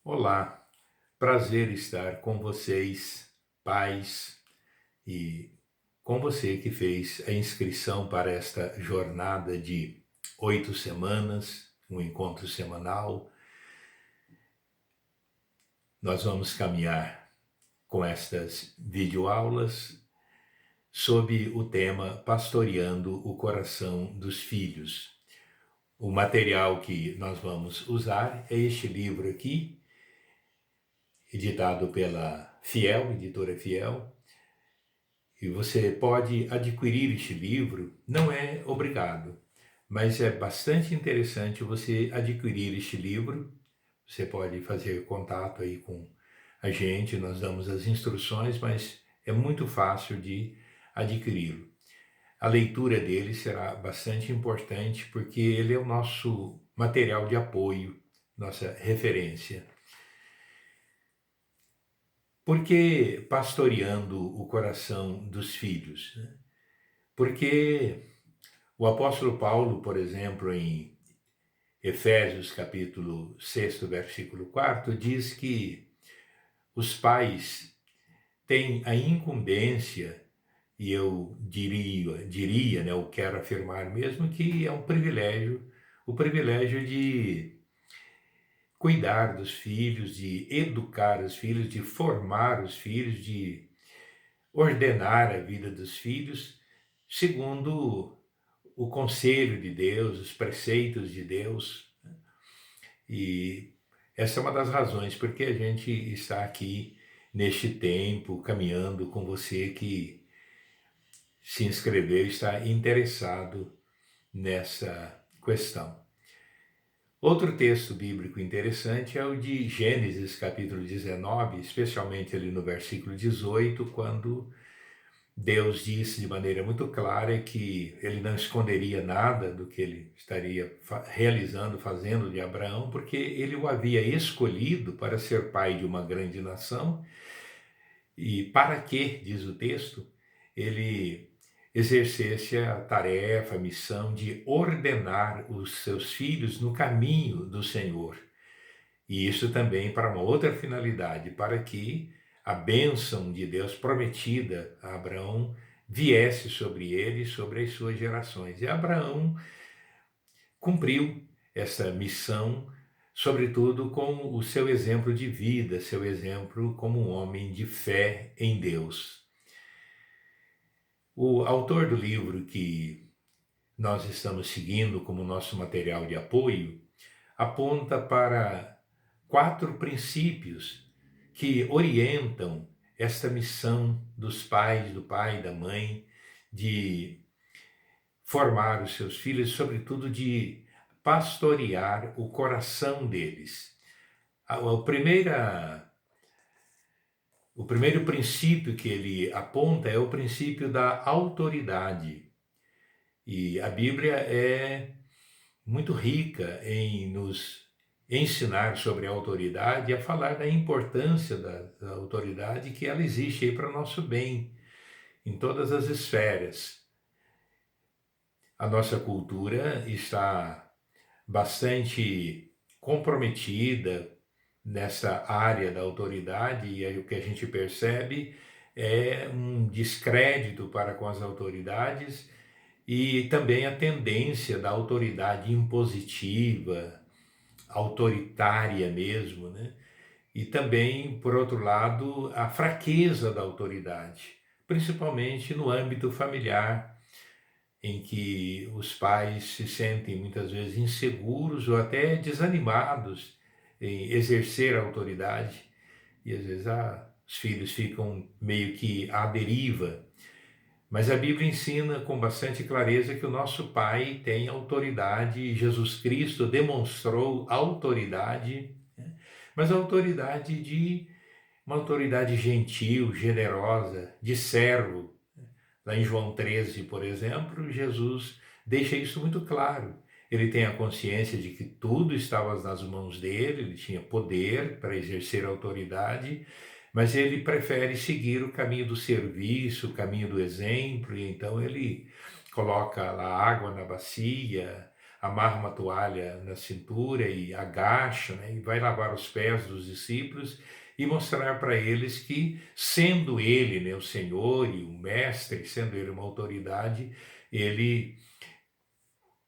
Olá, prazer estar com vocês, pais, e com você que fez a inscrição para esta jornada de 8 semanas, um encontro semanal. Nós vamos caminhar com estas videoaulas sob o tema Pastoreando o Coração dos Filhos. O material que nós vamos usar é este livro aqui, editado pela Fiel, editora Fiel. E você pode adquirir este livro, não é obrigado, mas é bastante interessante você adquirir este livro. Você pode fazer contato aí com a gente, nós damos as instruções, mas é muito fácil de adquiri-lo. A leitura dele será bastante importante porque ele é o nosso material de apoio, nossa referência. Por que pastoreando o coração dos filhos? Porque o apóstolo Paulo, por exemplo, em Efésios capítulo 6, versículo 4, diz que os pais têm a incumbência, e eu diria, né, eu quero afirmar mesmo que é um privilégio, o privilégio de cuidar dos filhos, de educar os filhos, de formar os filhos, de ordenar a vida dos filhos, segundo o conselho de Deus, os preceitos de Deus. E essa é uma das razões porque a gente está aqui neste tempo, caminhando com você que se inscreveu e está interessado nessa questão. Outro texto bíblico interessante é o de Gênesis, capítulo 19, especialmente ali no versículo 18, quando Deus disse de maneira muito clara que ele não esconderia nada do que ele estaria realizando, fazendo de Abraão, porque ele o havia escolhido para ser pai de uma grande nação. E para que, diz o texto, ele exercesse a tarefa, a missão de ordenar os seus filhos no caminho do Senhor. E isso também para uma outra finalidade, para que a bênção de Deus prometida a Abraão viesse sobre ele e sobre as suas gerações. E Abraão cumpriu essa missão, sobretudo com o seu exemplo de vida, seu exemplo como um homem de fé em Deus. O autor do livro que nós estamos seguindo como nosso material de apoio aponta para 4 princípios que orientam esta missão dos pais, do pai e da mãe, de formar os seus filhos, sobretudo de pastorear o coração deles. O primeiro princípio que ele aponta é o princípio da autoridade. E a Bíblia é muito rica em nos ensinar sobre a autoridade e a falar da importância da autoridade, que ela existe aí para o nosso bem, em todas as esferas. A nossa cultura está bastante comprometida nessa área da autoridade, e aí o que a gente percebe é um descrédito para com as autoridades e também a tendência da autoridade impositiva, autoritária mesmo, né? E também, por outro lado, a fraqueza da autoridade, principalmente no âmbito familiar, em que os pais se sentem muitas vezes inseguros ou até desanimados em exercer a autoridade, e às vezes os filhos ficam meio que à deriva. Mas a Bíblia ensina com bastante clareza que o nosso Pai tem autoridade, Jesus Cristo demonstrou autoridade, né? Mas a autoridade de uma autoridade gentil, generosa, de servo. Lá em João 13, por exemplo, Jesus deixa isso muito claro. Ele tem a consciência de que tudo estava nas mãos dele, ele tinha poder para exercer autoridade, mas ele prefere seguir o caminho do serviço, o caminho do exemplo, e então ele coloca lá água na bacia, amarra uma toalha na cintura e agacha, né, e vai lavar os pés dos discípulos e mostrar para eles que, sendo ele, né, o Senhor e o Mestre, sendo ele uma autoridade, ele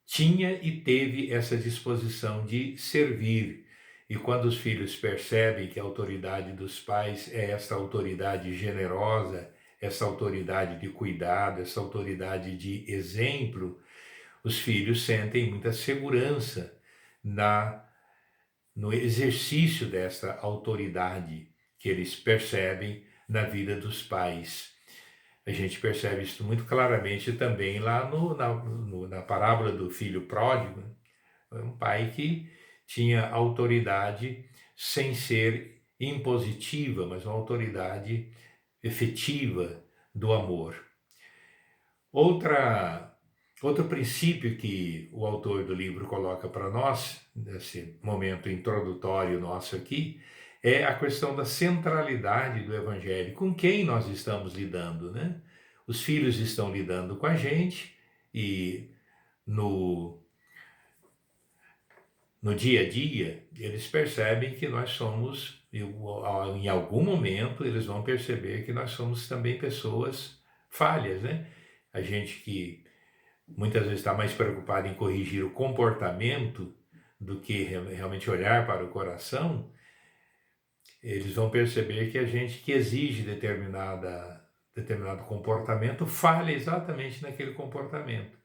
tinha e teve essa disposição de servir. E quando os filhos percebem que a autoridade dos pais é essa autoridade generosa, essa autoridade de cuidado, essa autoridade de exemplo, os filhos sentem muita segurança na no exercício dessa autoridade que eles percebem na vida dos pais. A gente percebe isso muito claramente também lá na parábola do filho pródigo, né? É um pai que tinha autoridade sem ser impositiva, mas uma autoridade efetiva do amor. Outro princípio que o autor do livro coloca para nós, nesse momento introdutório nosso aqui, é a questão da centralidade do Evangelho. Com quem nós estamos lidando, né? Os filhos estão lidando com a gente e no, no dia a dia eles percebem que nós somos, em algum momento eles vão perceber que nós somos também pessoas falhas, né? A gente que muitas vezes está mais preocupado em corrigir o comportamento do que realmente olhar para o coração, eles vão perceber que a gente que exige determinado comportamento falha exatamente naquele comportamento.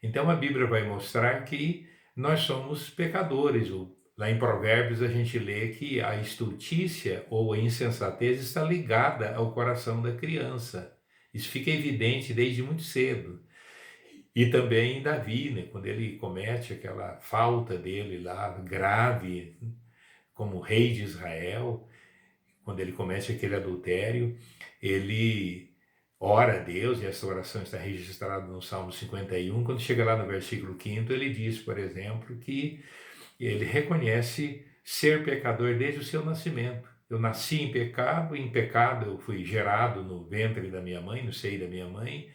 Então a Bíblia vai mostrar que nós somos pecadores. Lá em Provérbios a gente lê que a estultícia ou a insensatez está ligada ao coração da criança. Isso fica evidente desde muito cedo. E também Davi, né, quando ele comete aquela falta dele lá, grave, como rei de Israel, quando ele comete aquele adultério, ele ora a Deus, e essa oração está registrada no Salmo 51. Quando chega lá no versículo 5º, ele diz, por exemplo, que ele reconhece ser pecador desde o seu nascimento. Eu nasci em pecado eu fui gerado no ventre da minha mãe, no seio da minha mãe,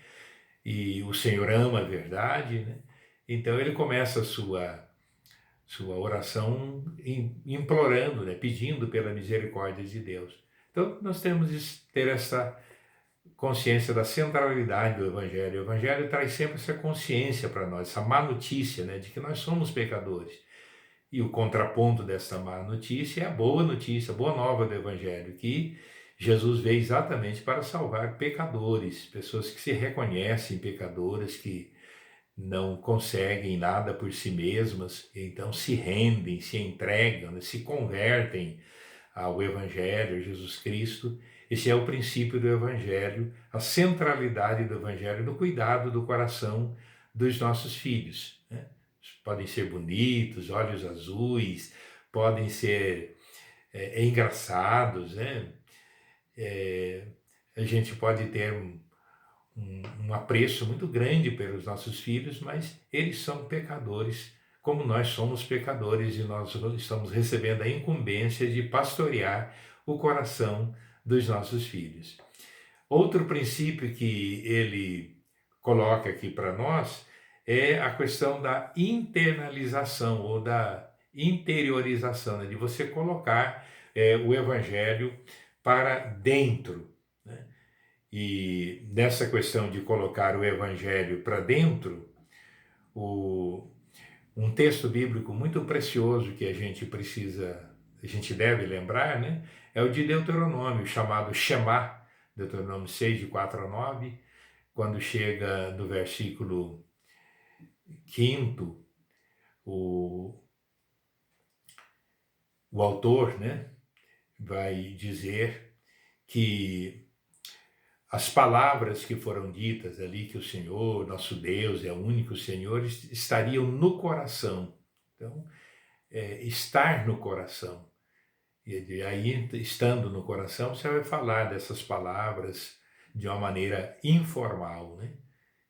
e o Senhor ama a verdade, né? Então ele começa a sua oração implorando, né? Pedindo pela misericórdia de Deus. Então nós temos que ter essa consciência da centralidade do Evangelho. O Evangelho traz sempre essa consciência para nós, essa má notícia, né? De que nós somos pecadores. E o contraponto dessa má notícia é a boa notícia, a boa nova do Evangelho, que Jesus veio exatamente para salvar pecadores, pessoas que se reconhecem pecadoras, que não conseguem nada por si mesmas, então se rendem, se entregam, né, se convertem ao Evangelho, a Jesus Cristo. Esse é o princípio do Evangelho, a centralidade do Evangelho no cuidado do coração dos nossos filhos, né? Podem ser bonitos, olhos azuis, podem ser engraçados, né? A gente pode ter um apreço muito grande pelos nossos filhos, mas eles são pecadores, como nós somos pecadores, e nós estamos recebendo a incumbência de pastorear o coração dos nossos filhos. Outro princípio que ele coloca aqui para nós é a questão da internalização ou da interiorização, né? De você colocar o Evangelho para dentro, né? E nessa questão de colocar o Evangelho para dentro, um texto bíblico muito precioso que a gente deve lembrar, né? É o de Deuteronômio, chamado Shema, Deuteronômio 6, de 4 a 9, quando chega no versículo 5º, o autor, né, vai dizer que as palavras que foram ditas ali, que o Senhor, nosso Deus, é o único Senhor, estariam no coração. Então, estar no coração. E aí, estando no coração, você vai falar dessas palavras de uma maneira informal, né?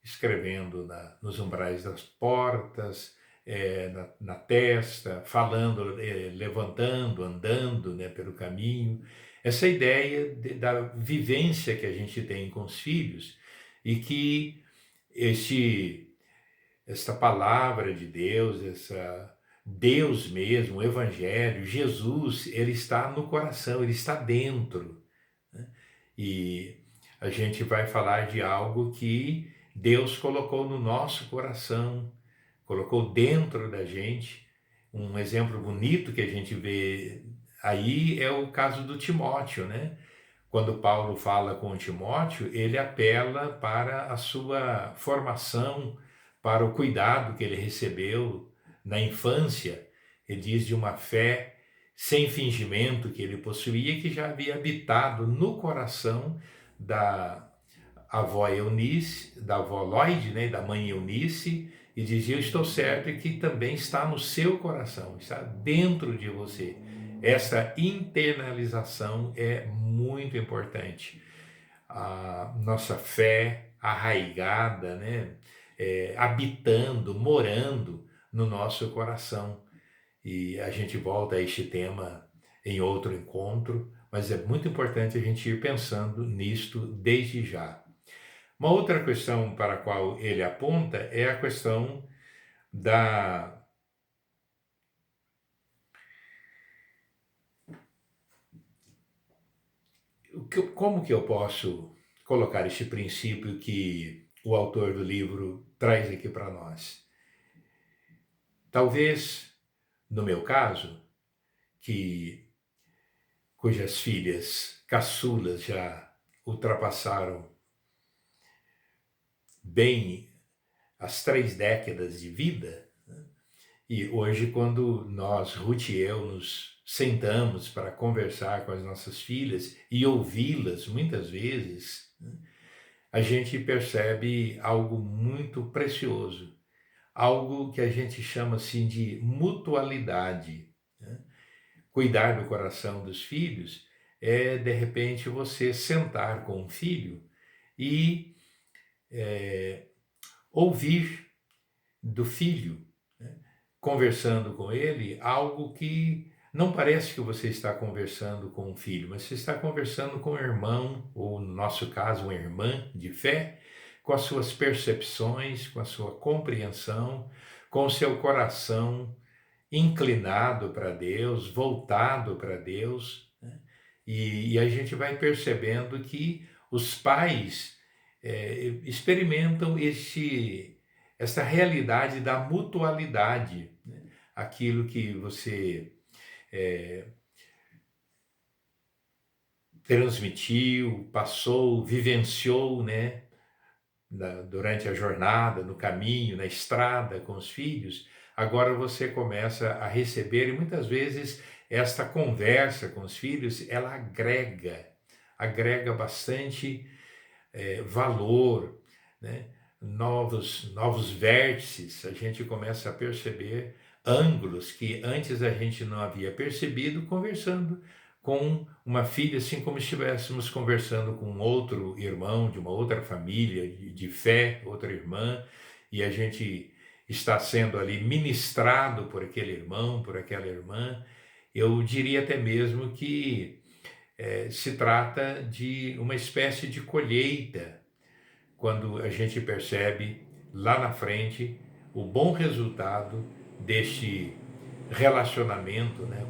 Escrevendo nos umbrais das portas, na testa, falando, levantando, andando, né, pelo caminho. Essa ideia da vivência que a gente tem com os filhos e que esta palavra de Deus, essa Deus mesmo, o Evangelho, Jesus, ele está no coração, ele está dentro, né? E a gente vai falar de algo que Deus colocou no nosso coração, colocou dentro da gente. Um exemplo bonito que a gente vê aí é o caso do Timóteo, né? Quando Paulo fala com Timóteo, ele apela para a sua formação, para o cuidado que ele recebeu na infância. Ele diz de uma fé sem fingimento que ele possuía, que já havia habitado no coração da avó Eunice, da avó Lloyd, né, da mãe Eunice, e dizia: eu estou certo que também está no seu coração, está dentro de você. Essa internalização é muito importante. A nossa fé arraigada, né, habitando, morando no nosso coração. E a gente volta a este tema em outro encontro, mas é muito importante a gente ir pensando nisto desde já. Uma outra questão para a qual ele aponta é a questão da como que eu posso colocar este princípio que o autor do livro traz aqui para nós. Talvez, no meu caso, cujas filhas caçulas já ultrapassaram bem as 3 décadas de vida, né? E hoje, quando nós, Ruth e eu, nos sentamos para conversar com as nossas filhas e ouvi-las muitas vezes, né, a gente percebe algo muito precioso, algo que a gente chama assim de mutualidade, né? Cuidar do coração dos filhos é, de repente, você sentar com um filho e ouvir do filho, né, conversando com ele, algo que não parece que você está conversando com um filho, mas você está conversando com um irmão, ou no nosso caso, uma irmã de fé, com as suas percepções, com a sua compreensão, com o seu coração inclinado para Deus, voltado para Deus, né? E a gente vai percebendo que os pais experimentam essa realidade da mutualidade, né? Aquilo que você transmitiu, passou, vivenciou, né? Durante a jornada, no caminho, na estrada com os filhos, agora você começa a receber, e muitas vezes esta conversa com os filhos, ela agrega bastante valor, né? Novos vértices, a gente começa a perceber ângulos que antes a gente não havia percebido conversando com uma filha, assim como estivéssemos conversando com outro irmão de uma outra família de fé, outra irmã, e a gente está sendo ali ministrado por aquele irmão, por aquela irmã. Eu diria até mesmo que se trata de uma espécie de colheita, quando a gente percebe lá na frente o bom resultado deste relacionamento, né,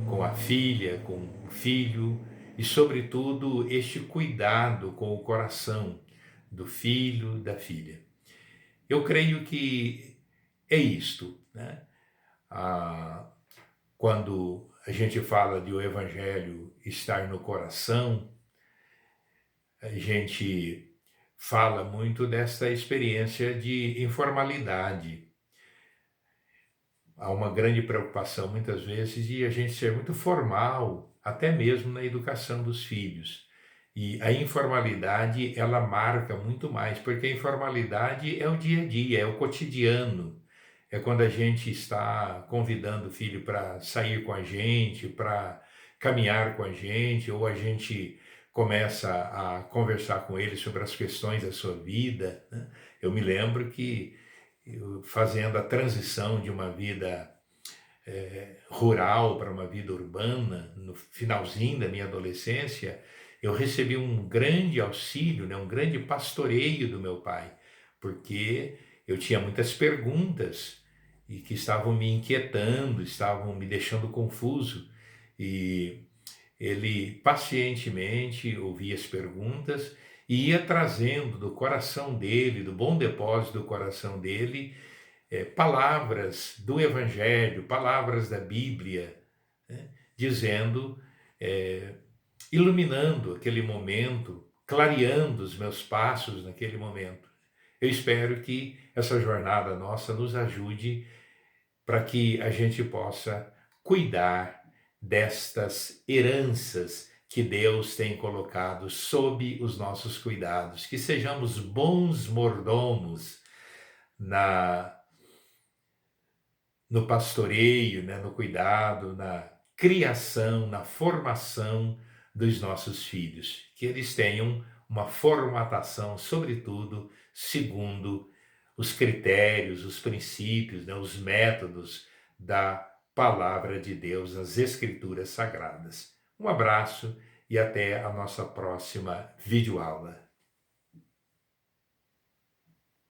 com a filha, com o filho, e sobretudo este cuidado com o coração do filho, da filha. Eu creio que é isto, né? Quando a gente fala de o evangelho estar no coração, a gente fala muito dessa experiência de informalidade. Há uma grande preocupação, muitas vezes, de a gente ser muito formal, até mesmo na educação dos filhos. E a informalidade, ela marca muito mais, porque a informalidade é o dia a dia, é o cotidiano. É quando a gente está convidando o filho para sair com a gente, para caminhar com a gente, ou a gente começa a conversar com ele sobre as questões da sua vida, né? Eu me lembro que fazendo a transição de uma vida rural para uma vida urbana, no finalzinho da minha adolescência, eu recebi um grande auxílio, né, um grande pastoreio do meu pai, porque eu tinha muitas perguntas e que estavam me inquietando, estavam me deixando confuso. E ele pacientemente ouvia as perguntas e ia trazendo do coração dele, do bom depósito do coração dele, palavras do Evangelho, palavras da Bíblia, né, dizendo, eh, iluminando aquele momento, clareando os meus passos naquele momento. Eu espero que essa jornada nossa nos ajude para que a gente possa cuidar destas heranças que Deus tem colocado sob os nossos cuidados, que sejamos bons mordomos na no pastoreio, né, no cuidado, na criação, na formação dos nossos filhos, que eles tenham uma formatação, sobretudo, segundo os critérios, os princípios, né, os métodos da palavra de Deus, as Escrituras Sagradas. Um abraço e até a nossa próxima videoaula.